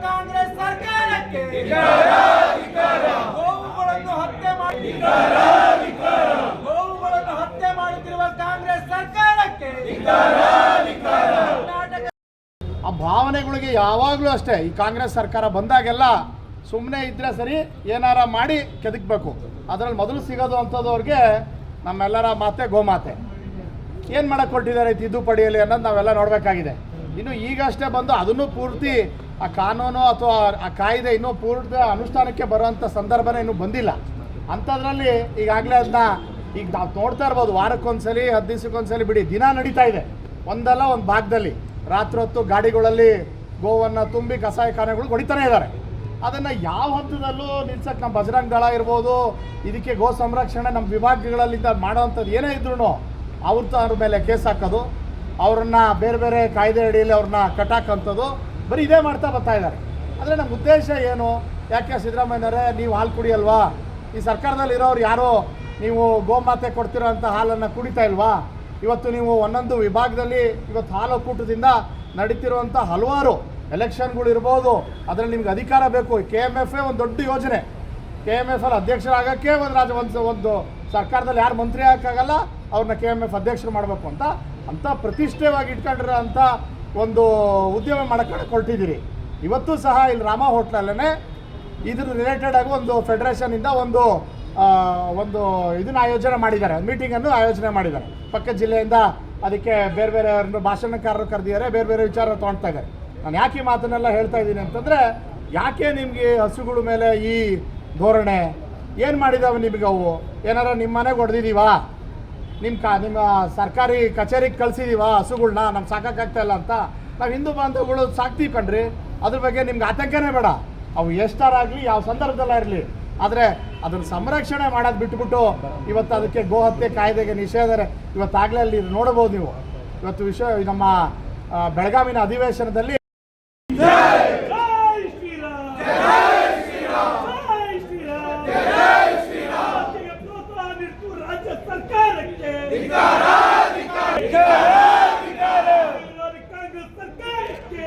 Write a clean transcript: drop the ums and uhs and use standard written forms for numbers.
ಕಾಂಗ್ರೆಸ್ ಸರ್ಕಾರಕ್ಕೆ ಗೋವುಗಳನ್ನು ಹತ್ಯೆ ಮಾಡುತ್ತಿರುವ ಕಾಂಗ್ರೆಸ್ ಸರ್ಕಾರಕ್ಕೆ ಆ ಭಾವನೆಗಳಿಗೆ ಯಾವಾಗಲೂ ಅಷ್ಟೇ. ಈ ಕಾಂಗ್ರೆಸ್ ಸರ್ಕಾರ ಬಂದಾಗೆಲ್ಲ ಸುಮ್ಮನೆ ಇದ್ದರೆ ಸರಿ, ಏನಾರ ಮಾಡಿ ಕೆದಕಬೇಕು. ಅದರಲ್ಲಿ ಮೊದಲು ಸಿಗೋದು ಅಂಥದ್ದವ್ರಿಗೆ ನಮ್ಮೆಲ್ಲರ ಮಾತೆ ಗೋಮಾತೆ. ಏನು ಮಾಡಕ್ಕೆ ಹೊರಟಿದ್ದಾರೆ ತಿದ್ದುಪಡಿಯಲ್ಲಿ ಅನ್ನೋದು ನಾವೆಲ್ಲ ನೋಡಬೇಕಾಗಿದೆ. ಇನ್ನು ಈಗಷ್ಟೇ ಬಂದು ಅದನ್ನು ಪೂರ್ತಿ ಆ ಕಾನೂನು ಅಥವಾ ಆ ಕಾಯ್ದೆ ಇನ್ನೂ ಪೂರ್ತಿ ಅನುಷ್ಠಾನಕ್ಕೆ ಬರುವಂಥ ಸಂದರ್ಭನೇ ಇನ್ನೂ ಬಂದಿಲ್ಲ. ಅಂಥದ್ರಲ್ಲಿ ಈಗಾಗಲೇ ಅದನ್ನ ಈಗ ನಾವು ನೋಡ್ತಾ ಇರ್ಬೋದು, ವಾರಕ್ಕೊಂದ್ಸಲಿ 10 ದಿವಸಕ್ಕೊಂದ್ಸಲಿ ಬಿಡಿ ದಿನ ನಡೀತಾ ಇದೆ. ಒಂದಲ್ಲ ಒಂದು ಭಾಗದಲ್ಲಿ ರಾತ್ರಿ ಹೊತ್ತು ಗಾಡಿಗಳಲ್ಲಿ ಗೋವನ್ನು ತುಂಬಿ ಕಸಾಯಿಖಾನೆಗಳು ಹೊಡಿತಾನೆ ಇದ್ದಾರೆ. ಅದನ್ನು ಯಾವ ಹಂತದಲ್ಲೂ ನಿಲ್ಸಕ್ಕೆ ನಮ್ಮ ಬಜರಂಗ ದಳ ಇರ್ಬೋದು, ಇದಕ್ಕೆ ಗೋ ಸಂರಕ್ಷಣೆ ನಮ್ಮ ವಿಭಾಗಗಳಿಂದ ಮಾಡೋವಂಥದ್ದು ಏನೇ ಇದ್ರೂ ಅವ್ರ ಮೇಲೆ ಕೇಸ್ ಹಾಕೋದು, ಅವ್ರನ್ನ ಬೇರೆ ಬೇರೆ ಕಾಯ್ದೆ ಅಡಿಯಲ್ಲಿ ಅವ್ರನ್ನ ಕಟ್ಟಾಕೋಂಥದ್ದು, ಬರೀ ಇದೇ ಮಾಡ್ತಾ ಬರ್ತಾ ಇದ್ದಾರೆ. ಆದರೆ ನಮ್ಮ ಉದ್ದೇಶ ಏನು? ಯಾಕೆ ಸಿದ್ದರಾಮಯ್ಯನವರೇ ನೀವು ಹಾಲು ಕುಡಿಯಲ್ವಾ? ಈ ಸರ್ಕಾರದಲ್ಲಿ ಇರೋರು ಯಾರೋ ನೀವು ಗೋಮಾತೆ ಕೊಡ್ತಿರೋ ಅಂಥ ಹಾಲನ್ನು ಕುಡಿತಾ ಇಲ್ವಾ? ಇವತ್ತು ನೀವು ಒಂದೊಂದು ವಿಭಾಗದಲ್ಲಿ ಇವತ್ತು ಹಾಲು ಒಕ್ಕೂಟದಿಂದ ನಡೀತಿರುವಂಥ ಹಲವಾರು ಎಲೆಕ್ಷನ್ಗಳು ಇರ್ಬೋದು, ಅದರಲ್ಲಿ ನಿಮ್ಗೆ ಅಧಿಕಾರ ಬೇಕು. KMF ಒಂದು ದೊಡ್ಡ ಯೋಜನೆ. KMF ಅಲ್ಲಿ ಅಧ್ಯಕ್ಷರಾಗೋಕ್ಕೆ ಒಂದು ಸರ್ಕಾರದಲ್ಲಿ ಯಾರು ಮಂತ್ರಿ ಆಗೋಕ್ಕಾಗಲ್ಲ, ಅವ್ರನ್ನ KMF ಅಧ್ಯಕ್ಷರು ಮಾಡಬೇಕು ಅಂತ ಪ್ರತಿಷ್ಠೆವಾಗಿ ಇಟ್ಕೊಂಡಿರೋ ಅಂಥ ಒಂದು ಉದ್ಯಮ ಮಾಡೋಕ್ಕೆ ಹೊರಟಿದ್ದೀರಿ. ಇವತ್ತು ಸಹ ಇಲ್ಲಿ ರಾಮ ಹೋಟ್ಲಲ್ಲೇ ಇದ್ರ ರಿಲೇಟೆಡ್ ಆಗಿ ಒಂದು ಫೆಡರೇಷನಿಂದ ಒಂದು ಇದನ್ನು ಆಯೋಜನೆ ಮಾಡಿದ್ದಾರೆ, ಮೀಟಿಂಗನ್ನು ಆಯೋಜನೆ ಮಾಡಿದ್ದಾರೆ. ಪಕ್ಕದ ಜಿಲ್ಲೆಯಿಂದ ಅದಕ್ಕೆ ಬೇರೆ ಬೇರೆ ಭಾಷಣಕಾರರು ಕರೆದಿದ್ದಾರೆ, ಬೇರೆ ಬೇರೆ ವಿಚಾರ ತೊಗೊಳ್ತಾ ಇದ್ದಾರೆ. ನಾನು ಯಾಕೆ ಈ ಮಾತನ್ನೆಲ್ಲ ಹೇಳ್ತಾ ಇದ್ದೀನಿ ಅಂತಂದರೆ, ಯಾಕೆ ನಿಮಗೆ ಹಸುಗಳ ಮೇಲೆ ಈ ಧೋರಣೆ? ಏನು ಮಾಡಿದಾವೆ ನಿಮಗೆ? ಅವು ಏನಾರ ನಿಮ್ಮ ಮನೆಗೆ ಹೊಡೆದಿದ್ದೀವಾ? ನಿಮ್ಮ ಸರ್ಕಾರಿ ಕಚೇರಿಗೆ ಕಳಿಸಿದೀವಾ ಹಸುಗಳ್ನ? ನಮ್ಗೆ ಸಾಕಾಗ್ತಾಯಿಲ್ಲ ಅಂತ ನಾವು ಹಿಂದೂ ಬಾಂಧವಗಳು ಸಾಕ್ತೀವಿ ಕಣ್ರಿ. ಅದ್ರ ಬಗ್ಗೆ ನಿಮ್ಗೆ ಆತಂಕನೇ ಬೇಡ. ಅವು ಎಷ್ಟಾರಾಗಲಿ, ಯಾವ ಸಂದರ್ಭದಲ್ಲ ಇರಲಿ, ಆದರೆ ಅದನ್ನು ಸಂರಕ್ಷಣೆ ಮಾಡೋದು ಬಿಟ್ಬಿಟ್ಟು ಇವತ್ತು ಅದಕ್ಕೆ ಗೋಹತ್ಯೆ ಕಾಯ್ದೆಗೆ ನಿಷೇಧ ಇವತ್ತಾಗಲೇ ಅಲ್ಲಿ ನೋಡ್ಬೋದು ನೀವು. ಇವತ್ತು ನಮ್ಮ ಬೆಳಗಾವಿನ ಅಧಿವೇಶನದಲ್ಲಿ ಕಾಂಗ್ರೆಸ್ ಸರ್ಕಾರಕ್ಕೆ